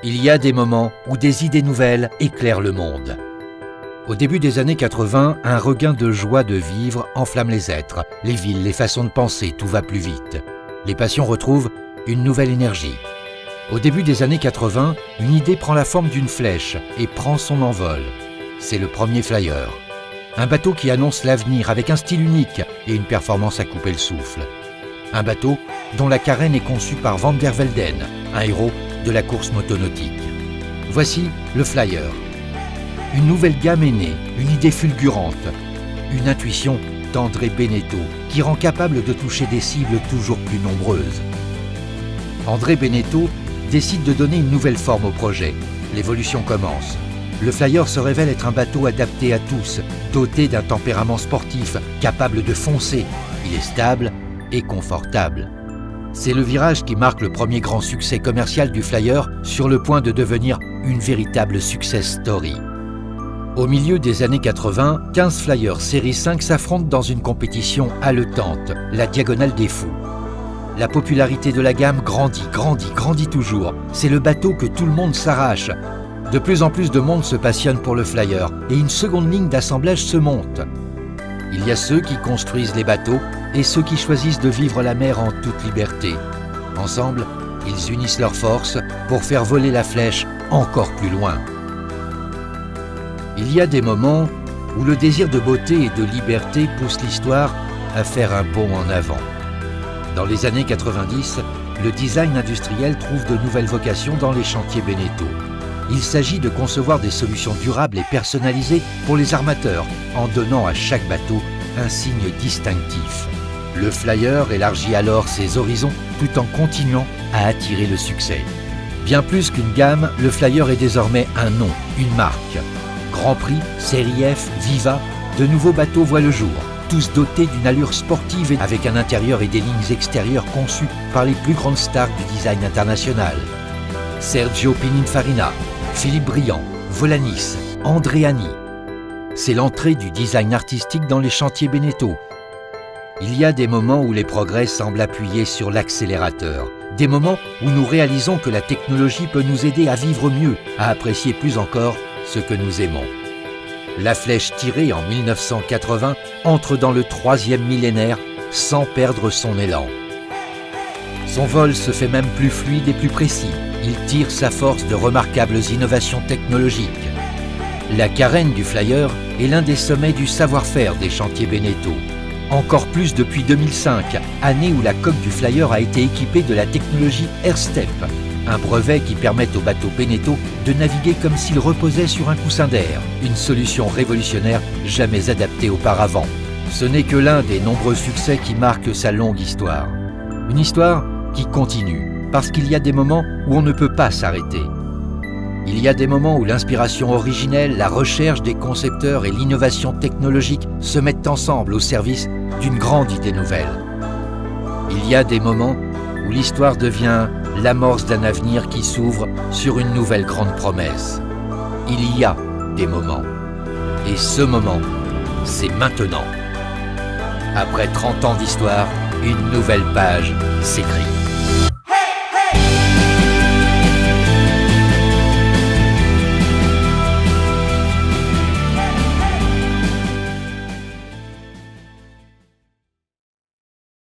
Il y a des moments où des idées nouvelles éclairent le monde. Au début des années 80, un regain de joie de vivre enflamme les êtres, les villes, les façons de penser, tout va plus vite. Les passions retrouvent une nouvelle énergie. Au début des années 80, une idée prend la forme d'une flèche et prend son envol. C'est le premier flyer. Un bateau qui annonce l'avenir avec un style unique et une performance à couper le souffle. Un bateau dont la carène est conçue par Van der Velden, un héros de la course motonautique. Voici le flyer. Une nouvelle gamme est née, une idée fulgurante, une intuition d'André Beneteau qui rend capable de toucher des cibles toujours plus nombreuses. André Beneteau décide de donner une nouvelle forme au projet. L'évolution commence. Le flyer se révèle être un bateau adapté à tous, doté d'un tempérament sportif, capable de foncer. Il est stable et confortable. C'est le virage qui marque le premier grand succès commercial du flyer, sur le point de devenir une véritable success story. Au milieu des années 80, 15 flyers série 5 s'affrontent dans une compétition haletante, la Diagonale des Fous. La popularité de la gamme grandit toujours. C'est le bateau que tout le monde s'arrache. De plus en plus de monde se passionne pour le flyer et une seconde ligne d'assemblage se monte. Il y a ceux qui construisent les bateaux et ceux qui choisissent de vivre la mer en toute liberté. Ensemble, ils unissent leurs forces pour faire voler la flèche encore plus loin. Il y a des moments où le désir de beauté et de liberté pousse l'histoire à faire un bond en avant. Dans les années 90, le design industriel trouve de nouvelles vocations dans les chantiers Beneteau. Il s'agit de concevoir des solutions durables et personnalisées pour les armateurs, en donnant à chaque bateau un signe distinctif. Le flyer élargit alors ses horizons tout en continuant à attirer le succès. Bien plus qu'une gamme, le flyer est désormais un nom, une marque. Grand Prix, Série F, Viva, de nouveaux bateaux voient le jour, tous dotés d'une allure sportive et avec un intérieur et des lignes extérieures conçues par les plus grandes stars du design international. Sergio Pininfarina, Philippe Briand, Volanis, Andréani. C'est l'entrée du design artistique dans les chantiers Beneteau. Il y a des moments où les progrès semblent appuyer sur l'accélérateur. Des moments où nous réalisons que la technologie peut nous aider à vivre mieux, à apprécier plus encore ce que nous aimons. La flèche tirée en 1980 entre dans le 3e millénaire sans perdre son élan. Son vol se fait même plus fluide et plus précis. Il tire sa force de remarquables innovations technologiques. La carène du flyer est l'un des sommets du savoir-faire des chantiers Beneteau. Encore plus depuis 2005, année où la coque du flyer a été équipée de la technologie AirStep, un brevet qui permet au bateau Beneteau de naviguer comme s'il reposait sur un coussin d'air, une solution révolutionnaire jamais adaptée auparavant. Ce n'est que l'un des nombreux succès qui marquent sa longue histoire. Une histoire qui continue, parce qu'il y a des moments où on ne peut pas s'arrêter. Il y a des moments où l'inspiration originelle, la recherche des concepteurs et l'innovation technologique se mettent ensemble au service d'une grande idée nouvelle. Il y a des moments où l'histoire devient l'amorce d'un avenir qui s'ouvre sur une nouvelle grande promesse. Il y a des moments. Et ce moment, c'est maintenant. Après 30 ans d'histoire, une nouvelle page s'écrit.